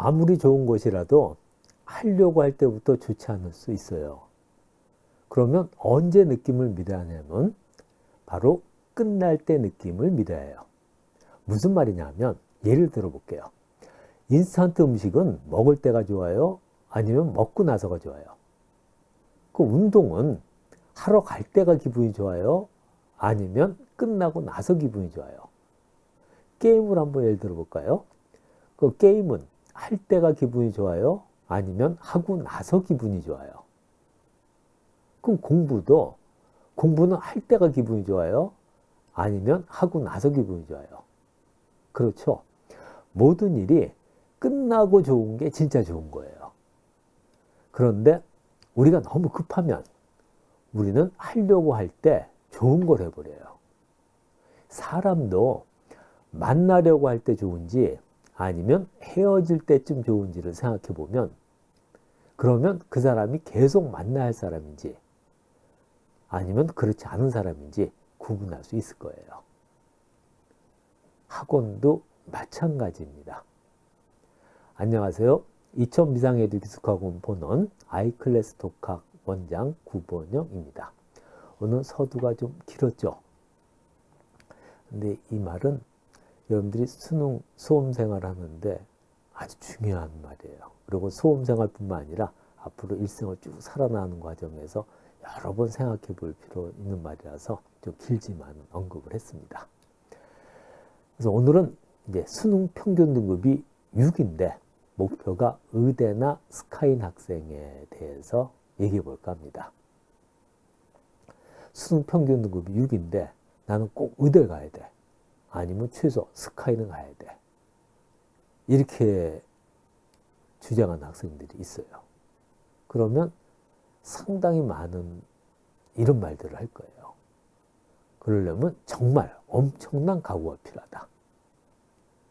아무리 좋은 것이라도 하려고 할 때부터 좋지 않을 수 있어요. 그러면 언제 느낌을 믿어야 하냐면 바로 끝날 때 느낌을 믿어야 해요. 무슨 말이냐면 예를 들어 볼게요. 인스턴트 음식은 먹을 때가 좋아요? 아니면 먹고 나서가 좋아요? 그 운동은 하러 갈 때가 기분이 좋아요? 아니면 끝나고 나서 기분이 좋아요? 게임을 한번 예를 들어 볼까요? 그 게임은 할 때가 기분이 좋아요? 아니면 하고 나서 기분이 좋아요? 그럼 공부는 할 때가 기분이 좋아요? 아니면 하고 나서 기분이 좋아요? 그렇죠. 모든 일이 끝나고 좋은 게 진짜 좋은 거예요. 그런데 우리가 너무 급하면 우리는 하려고 할 때 좋은 걸 해버려요. 사람도 만나려고 할 때 좋은지 아니면 헤어질 때쯤 좋은지를 생각해 보면 그러면 그 사람이 계속 만나야 할 사람인지 아니면 그렇지 않은 사람인지 구분할 수 있을 거예요. 학원도 마찬가지입니다. 안녕하세요. 2000 비상에듀 기숙학원 본원 아이클래스 독학 원장 구본영입니다. 오늘 서두가 좀 길었죠. 근데 이 말은 여러분들이 수능 수험생활 하는데 아주 중요한 말이에요. 그리고 수험생활뿐만 아니라 앞으로 일생을 쭉 살아나가는 과정에서 여러 번 생각해 볼 필요 있는 말이라서 좀 길지만 언급을 했습니다. 그래서 오늘은 이제 수능 평균 등급이 6인데 목표가 의대나 스카인 학생에 대해서 얘기해 볼까 합니다. 수능 평균 등급이 6인데 나는 꼭 의대 가야 돼. 아니면 최소 스카이는 가야 돼. 이렇게 주장하는 학생들이 있어요. 그러면 상당히 많은 이런 말들을 할 거예요. 그러려면 정말 엄청난 각오가 필요하다.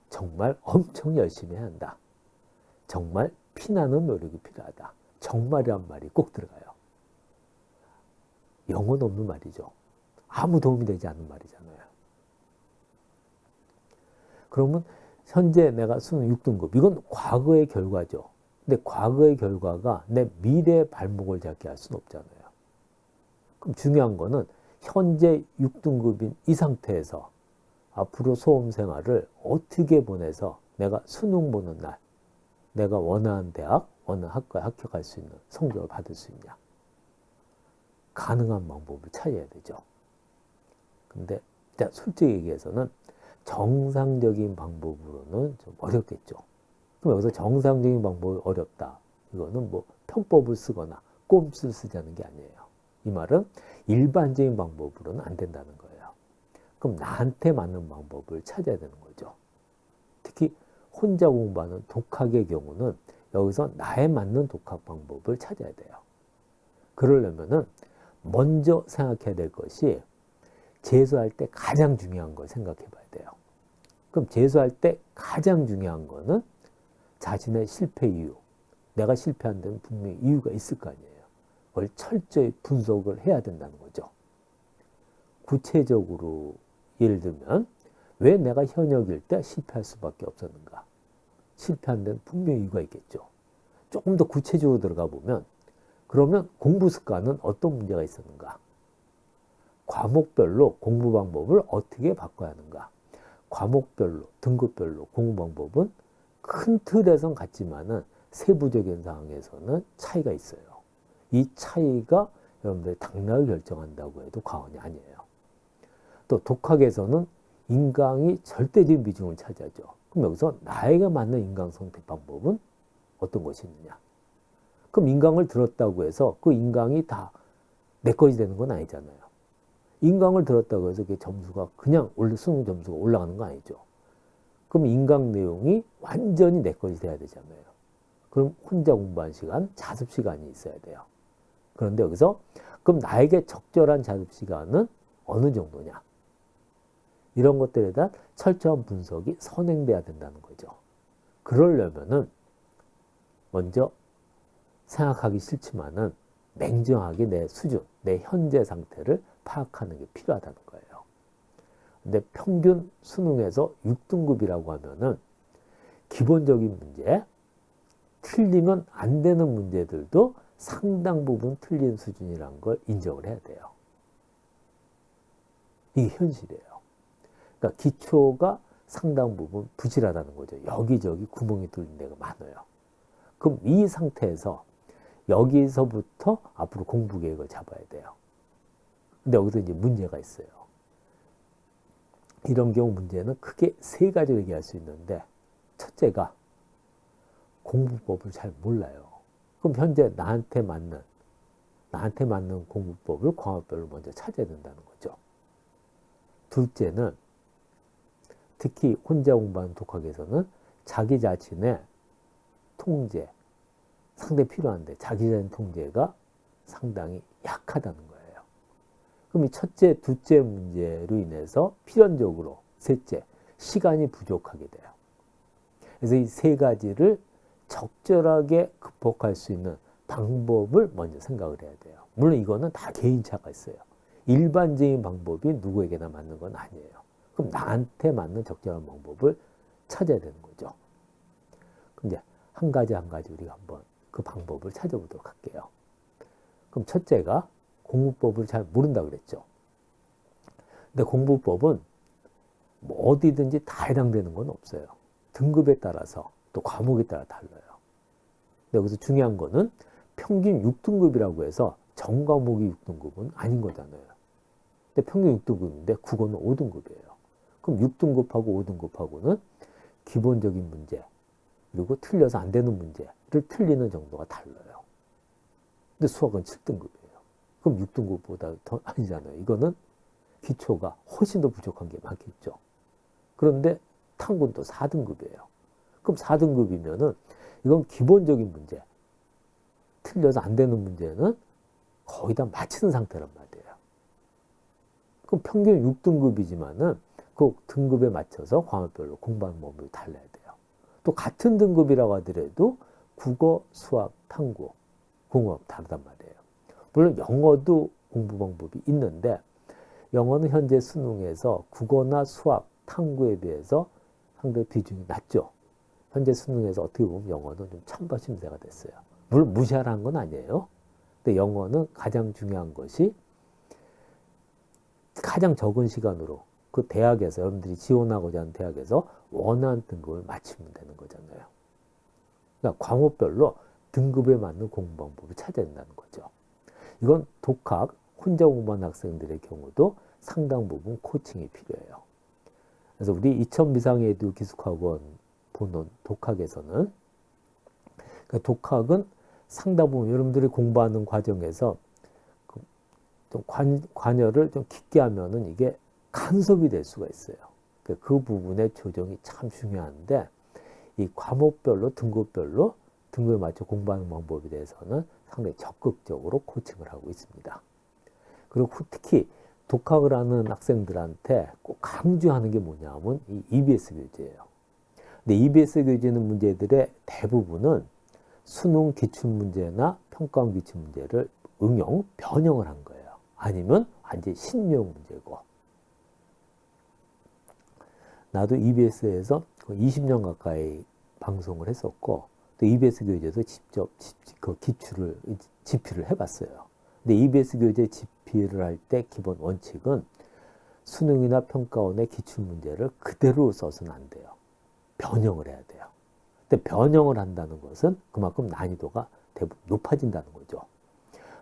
정말 엄청 열심히 해야 한다. 정말 피나는 노력이 필요하다. 정말이란 말이 꼭 들어가요. 영혼 없는 말이죠. 아무 도움이 되지 않는 말이잖아요. 그러면 현재 내가 수능 6등급 이건 과거의 결과죠. 근데 과거의 결과가 내 미래의 발목을 잡게 할 수는 없잖아요. 그럼 중요한 거는 현재 6등급인 이 상태에서 앞으로 수험 생활을 어떻게 보내서 내가 수능 보는 날 내가 원하는 대학, 원하는 학과에 합격할 수 있는 성적을 받을 수 있냐. 가능한 방법을 찾아야 되죠. 근데 일단 솔직히 얘기해서는 정상적인 방법으로는 좀 어렵겠죠. 그럼 여기서 정상적인 방법이 어렵다. 이거는 뭐 편법을 쓰거나 꼼수를 쓰자는 게 아니에요. 이 말은 일반적인 방법으로는 안 된다는 거예요. 그럼 나한테 맞는 방법을 찾아야 되는 거죠. 특히 혼자 공부하는 독학의 경우는 여기서 나에 맞는 독학 방법을 찾아야 돼요. 그러려면은 먼저 생각해야 될 것이 재수할 때 가장 중요한 걸 생각해 봐야 돼요. 그럼 재수할 때 가장 중요한 거는 자신의 실패 이유. 내가 실패한 데는 분명히 이유가 있을 거 아니에요. 그걸 철저히 분석을 해야 된다는 거죠. 구체적으로 예를 들면 왜 내가 현역일 때 실패할 수밖에 없었는가? 실패한 데는 분명히 이유가 있겠죠. 조금 더 구체적으로 들어가 보면 그러면 공부 습관은 어떤 문제가 있었는가? 과목별로 공부 방법을 어떻게 바꿔야 하는가? 과목별로, 등급별로 공부 방법은 큰 틀에선 같지만은 세부적인 상황에서는 차이가 있어요. 이 차이가 여러분들의 당락을 결정한다고 해도 과언이 아니에요. 또 독학에서는 인강이 절대적인 비중을 차지하죠. 그럼 여기서 나에게 맞는 인강 선택 방법은 어떤 것이 있느냐? 그럼 인강을 들었다고 해서 그 인강이 다 내 것이 되는 건 아니잖아요. 인강을 들었다고 해서 그 점수가 그냥 수능 점수가 올라가는 거 아니죠. 그럼 인강 내용이 완전히 내 것이 돼야 되잖아요. 그럼 혼자 공부한 시간, 자습 시간이 있어야 돼요. 그런데 여기서 그럼 나에게 적절한 자습 시간은 어느 정도냐? 이런 것들에 대한 철저한 분석이 선행돼야 된다는 거죠. 그러려면은 먼저 생각하기 싫지만은 냉정하게 내 수준, 내 현재 상태를 파악하는 게 필요하다는 거예요. 근데 평균 수능에서 6등급이라고 하면은 기본적인 문제, 틀리면 안 되는 문제들도 상당 부분 틀린 수준이라는 걸 인정을 해야 돼요. 이게 현실이에요. 그러니까 기초가 상당 부분 부실하다는 거죠. 여기저기 구멍이 뚫린 데가 많아요. 그럼 이 상태에서 여기서부터 앞으로 공부 계획을 잡아야 돼요. 근데 여기서 이제 문제가 있어요. 이런 경우 문제는 크게 세 가지로 얘기할 수 있는데, 첫째가 공부법을 잘 몰라요. 그럼 현재 나한테 맞는 공부법을 과목별로 먼저 찾아야 된다는 거죠. 둘째는 특히 혼자 공부하는 독학에서는 자기 자신의 통제, 상당히 필요한데 자기 자신 통제가 상당히 약하다는 거예요. 그럼 이 첫째, 둘째 문제로 인해서 필연적으로 셋째, 시간이 부족하게 돼요. 그래서 이 세 가지를 적절하게 극복할 수 있는 방법을 먼저 생각을 해야 돼요. 물론 이거는 다 개인차가 있어요. 일반적인 방법이 누구에게나 맞는 건 아니에요. 그럼 나한테 맞는 적절한 방법을 찾아야 되는 거죠. 그럼 이제 한 가지 우리가 한번 그 방법을 찾아보도록 할게요. 그럼 첫째가 공부법을 잘 모른다고 그랬죠. 근데 공부법은 뭐 어디든지 다 해당되는 건 없어요. 등급에 따라서 또 과목에 따라 달라요. 근데 여기서 중요한 거는 평균 6등급이라고 해서 전 과목이 6등급은 아닌 거잖아요. 근데 평균 6등급인데 국어는 5등급이에요. 그럼 6등급하고 5등급하고는 기본적인 문제, 그리고 틀려서 안 되는 문제를 틀리는 정도가 달라요. 근데 수학은 7등급이에요. 그럼 6등급보다 더 아니잖아요. 이거는 기초가 훨씬 더 부족한 게 많겠죠. 그런데 탐구는 또 4등급이에요. 그럼 4등급이면은 이건 기본적인 문제, 틀려서 안 되는 문제는 거의 다 맞히는 상태란 말이에요. 그럼 평균 6등급이지만은 그 등급에 맞춰서 과목별로 공부하는 방법이 달라야 돼요. 또 같은 등급이라고 하더라도 국어, 수학, 탐구, 공업 다르단 말이에요. 물론 영어도 공부 방법이 있는데 영어는 현재 수능에서 국어나 수학, 탐구에 비해서 상당히 비중이 낮죠. 현재 수능에서 어떻게 보면 영어는 좀 찬바심세가 됐어요. 물론 무시하라는 건 아니에요. 근데 영어는 가장 중요한 것이 가장 적은 시간으로 그 대학에서 여러분들이 지원하고자 하는 대학에서 원하는 등급을 맞추면 되는 거잖아요. 그러니까 과목별로 등급에 맞는 공부 방법을 찾아야 된다는 거죠. 이건 독학, 혼자 공부하는 학생들의 경우도 상당 부분 코칭이 필요해요. 그래서 우리 이천미상에도 기숙학원 보는 독학에서는 그러니까 독학은 상당 부분 여러분들이 공부하는 과정에서 좀 관여를 좀 깊게 하면은 이게 간섭이 될 수가 있어요. 그 부분의 조정이 참 중요한데 이 과목별로 등급별로 등급에 맞춰 공부하는 방법에 대해서는 상당히 적극적으로 코칭을 하고 있습니다. 그리고 특히 독학을 하는 학생들한테 꼭 강조하는 게 뭐냐면 이 EBS 교재예요. 근데 EBS 교재는 문제들의 대부분은 수능 기출문제나 평가원 기출문제를 변형을 한 거예요. 아니면 완전히 신유형 문제고. 나도 EBS에서 20년 가까이 방송을 했었고 또 EBS 교재도 직접 그 기출을 집필을 해봤어요. 근데 EBS 교재 집필을 할 때 기본 원칙은 수능이나 평가원의 기출문제를 그대로 써서는 안 돼요. 변형을 해야 돼요. 근데 변형을 한다는 것은 그만큼 난이도가 대부분 높아진다는 거죠.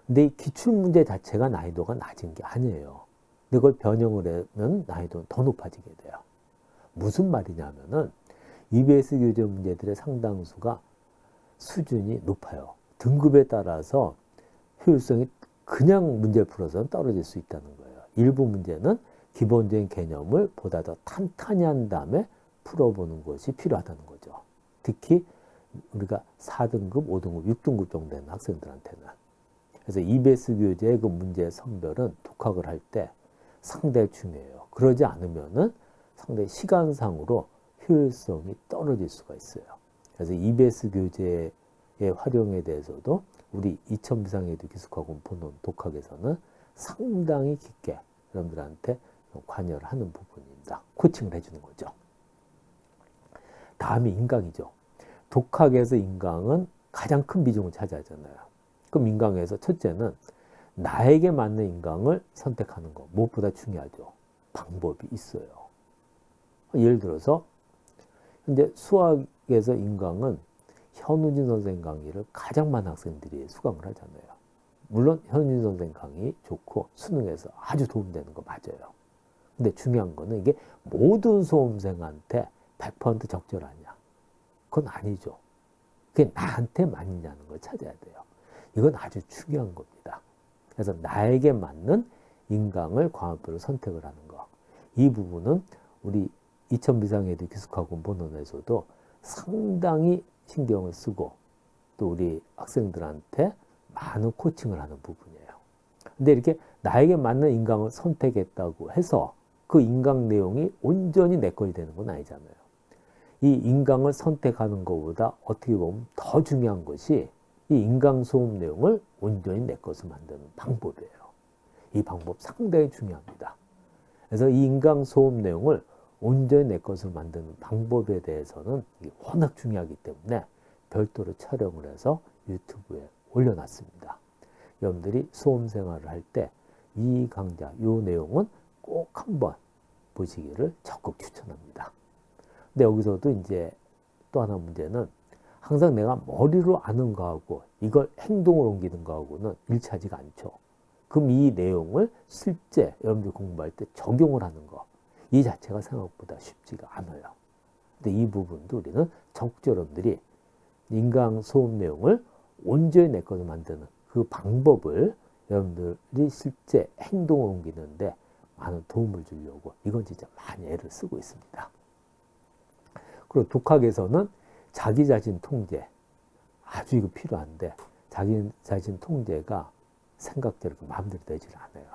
근데 이 기출문제 자체가 난이도가 낮은 게 아니에요. 근데 그걸 변형을 하면 난이도는 더 높아지게 돼요. 무슨 말이냐면은 EBS 교재 문제들의 상당수가 수준이 높아요. 등급에 따라서 효율성이 그냥 문제를 풀어서는 떨어질 수 있다는 거예요. 일부 문제는 기본적인 개념을 보다 더 탄탄히 한 다음에 풀어보는 것이 필요하다는 거죠. 특히 우리가 4등급, 5등급, 6등급 정도 되는 학생들한테는. 그래서 EBS 교재의 그 문제 선별은 독학을 할 때 상당히 중요해요. 그러지 않으면은 상당히 시간상으로 효율성이 떨어질 수가 있어요. 그래서 EBS 교재의 활용에 대해서도 우리 이천미상에도 기숙학원 보는 독학에서는 상당히 깊게 여러분들한테 관여를 하는 부분입니다. 코칭을 해주는 거죠. 다음이 인강이죠. 독학에서 인강은 가장 큰 비중을 차지하잖아요. 그럼 인강에서 첫째는 나에게 맞는 인강을 선택하는 거 무엇보다 중요하죠. 방법이 있어요. 예를 들어서 현재 수학에서 인강은 현우진 선생 강의를 가장 많은 학생들이 수강을 하잖아요. 물론 현우진 선생 강의 좋고 수능에서 아주 도움되는 거 맞아요. 근데 중요한 거는 이게 모든 수험생한테 100% 적절하냐? 그건 아니죠. 그게 나한테 맞느냐는 걸 찾아야 돼요. 이건 아주 중요한 겁니다. 그래서 나에게 맞는 인강을 과목별로 선택을 하는 거. 이 부분은 우리 이천비상에도 기숙학원 본원에서도 상당히 신경을 쓰고 또 우리 학생들한테 많은 코칭을 하는 부분이에요. 근데 이렇게 나에게 맞는 인강을 선택했다고 해서 그 인강 내용이 온전히 내 것이 되는 건 아니잖아요. 이 인강을 선택하는 것보다 어떻게 보면 더 중요한 것이 이 인강 수업 내용을 온전히 내 것을 만드는 방법이에요. 이 방법 상당히 중요합니다. 그래서 이 인강 수업 내용을 온전히 내 것을 만드는 방법에 대해서는 워낙 중요하기 때문에 별도로 촬영을 해서 유튜브에 올려놨습니다. 여러분들이 수험 생활을 할 때 이 강좌, 이 내용은 꼭 한번 보시기를 적극 추천합니다. 근데 여기서도 이제 또 하나 문제는 항상 내가 머리로 아는 거하고 이걸 행동으로 옮기는 거하고는 일치하지가 않죠. 그럼 이 내용을 실제 여러분들이 공부할 때 적용을 하는 거, 이 자체가 생각보다 쉽지가 않아요. 근데 이 부분도 우리는 적극적으로 여러분들이 인강 수업 내용을 온전히 내 것을 만드는 그 방법을 여러분들이 실제 행동을 옮기는데 많은 도움을 주려고 이건 진짜 많이 애를 쓰고 있습니다. 그리고 독학에서는 자기 자신 통제 아주 이거 필요한데 자기 자신 통제가 생각대로 마음대로 되질 않아요.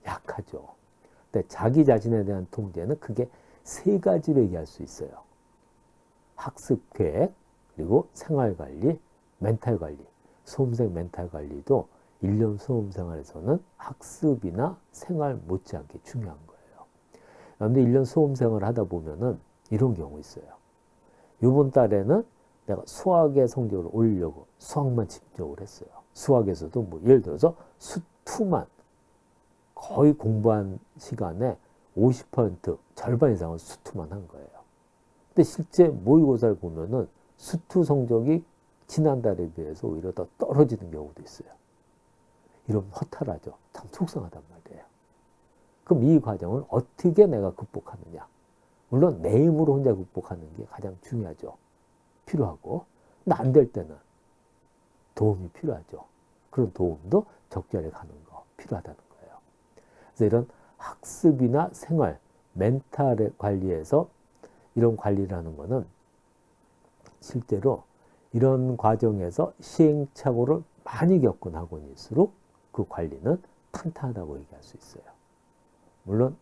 약하죠. 근데 자기 자신에 대한 통제는 크게 세 가지로 얘기할 수 있어요. 학습 계획, 그리고 생활 관리, 멘탈 관리. 수험생 멘탈 관리도 1년 수험 생활에서는 학습이나 생활 못지않게 중요한 거예요. 그런데 1년 수험 생활을 하다 보면은 이런 경우 있어요. 이번 달에는 내가 수학의 성적을 올리려고 수학만 집중을 했어요. 수학에서도 뭐 예를 들어서 수2만 거의 공부한 시간에 50% 절반 이상은 수2만 한 거예요. 근데 실제 모의고사를 보면은 수2 성적이 지난달에 비해서 오히려 더 떨어지는 경우도 있어요. 이러면 허탈하죠. 참 속상하단 말이에요. 그럼 이 과정을 어떻게 내가 극복하느냐. 물론 내 힘으로 혼자 극복하는 게 가장 중요하죠. 필요하고. 근데 안 될 때는 도움이 필요하죠. 그런 도움도 적절히 가는 거 필요하다는 거예요. 그래서 이런 학습이나 생활, 멘탈의 관리에서 이런 관리를 하는 거는 실제로 이런 과정에서 시행착오를 많이 겪은 학원일수록 그 관리는 탄탄하다고 얘기할 수 있어요. 물론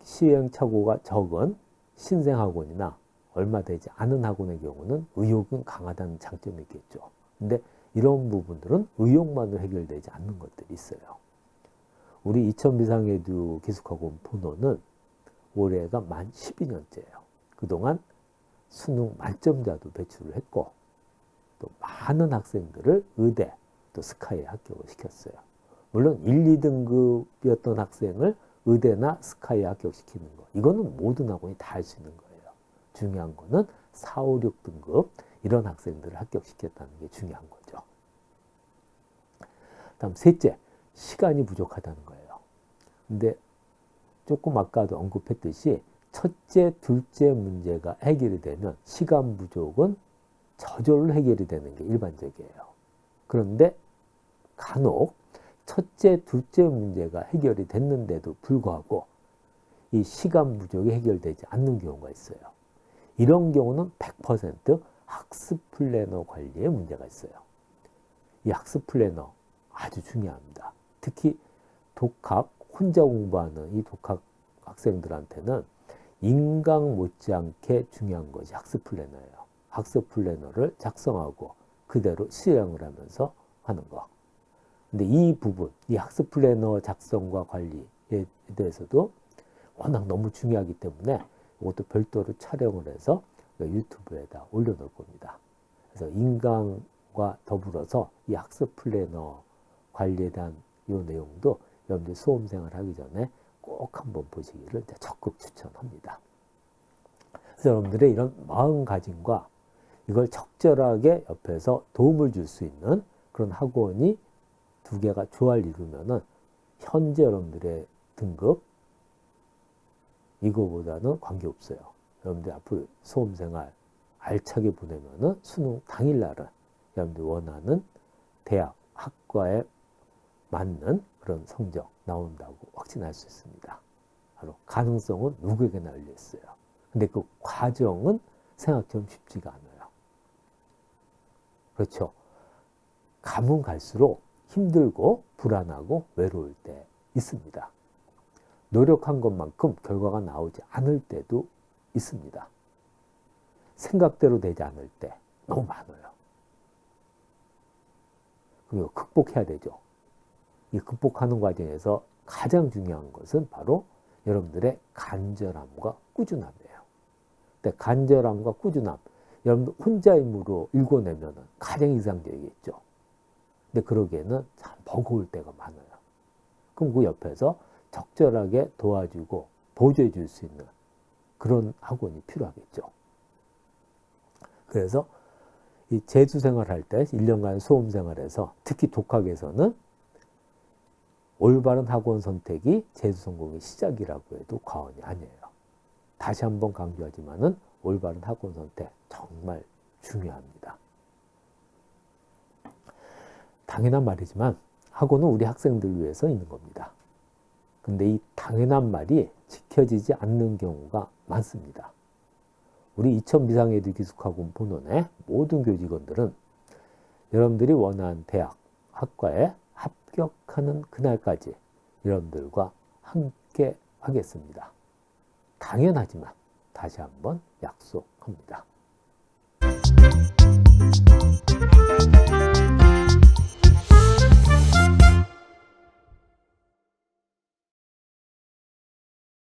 시행착오가 적은 신생학원이나 얼마 되지 않은 학원의 경우는 의욕은 강하다는 장점이 있겠죠. 근데 이런 부분들은 의욕만으로 해결되지 않는 것들이 있어요. 우리 이천비상에듀 기숙학원 본원은 올해가 만 12년째예요. 그동안 수능 만점자도 배출을 했고 또 많은 학생들을 의대 또 스카이에 합격을 시켰어요. 물론 1, 2등급이었던 학생을 의대나 스카이에 합격시키는 거 이거는 모든 학원이 다 할 수 있는 거예요. 중요한 거는 4, 5, 6등급 이런 학생들을 합격시켰다는 게 중요한 거죠. 다음 셋째, 시간이 부족하다는 거예요. 근데 조금 아까도 언급했듯이 첫째, 둘째 문제가 해결이 되면 시간 부족은 저절로 해결이 되는 게 일반적이에요. 그런데 간혹 첫째, 둘째 문제가 해결이 됐는데도 불구하고 이 시간 부족이 해결되지 않는 경우가 있어요. 이런 경우는 100% 학습 플래너 관리에 문제가 있어요. 이 학습 플래너 아주 중요합니다. 특히 독학, 혼자 공부하는 이 독학 학생들한테는 인강 못지않게 중요한 것이 학습 플래너예요. 학습 플래너를 작성하고 그대로 실행을 하면서 하는 거. 근데 이 부분, 이 학습 플래너 작성과 관리에 대해서도 워낙 너무 중요하기 때문에 이것도 별도로 촬영을 해서 유튜브에다 올려놓을 겁니다. 그래서 인강과 더불어서 이 학습 플래너 관리에 대한 이 내용도 여러분들이 수험생활 하기 전에 꼭 한번 보시기를 적극 추천합니다. 그래서 여러분들의 이런 마음가짐과 이걸 적절하게 옆에서 도움을 줄 수 있는 그런 학원이 두 개가 조화를 이루면은 현재 여러분들의 등급 이거보다는 관계없어요. 여러분들 앞으로 수험생활 알차게 보내면은 수능 당일날은 여러분들 원하는 대학, 학과에 맞는 그런 성적 나온다고 확신할 수 있습니다. 바로 가능성은 누구에게나 열려 있어요. 근데 그 과정은 생각처럼 쉽지가 않아요. 그렇죠. 가면 갈수록 힘들고 불안하고 외로울 때 있습니다. 노력한 것만큼 결과가 나오지 않을 때도 있습니다. 생각대로 되지 않을 때 너무 많아요. 그리고 극복해야 되죠. 이 극복하는 과정에서 가장 중요한 것은 바로 여러분들의 간절함과 꾸준함이에요. 근데 간절함과 꾸준함, 여러분들 혼자 힘으로 읽어내면 가장 이상적이겠죠. 근데 그러기에는 참 버거울 때가 많아요. 그럼 그 옆에서 적절하게 도와주고 보조해 줄 수 있는 그런 학원이 필요하겠죠. 그래서 이 재수생활 할 때 1년간 수험생활에서 특히 독학에서는 올바른 학원 선택이 재수 성공의 시작이라고 해도 과언이 아니에요. 다시 한번 강조하지만은 올바른 학원 선택 정말 중요합니다. 당연한 말이지만 학원은 우리 학생들 위해서 있는 겁니다. 근데 이 당연한 말이 지켜지지 않는 경우가 많습니다. 우리 이천 비상에듀 기숙학원 본원의 모든 교직원들은 여러분들이 원하는 대학, 학과에 합격하는 그날까지 여러분들과 함께 하겠습니다. 당연하지만 다시 한번 약속합니다.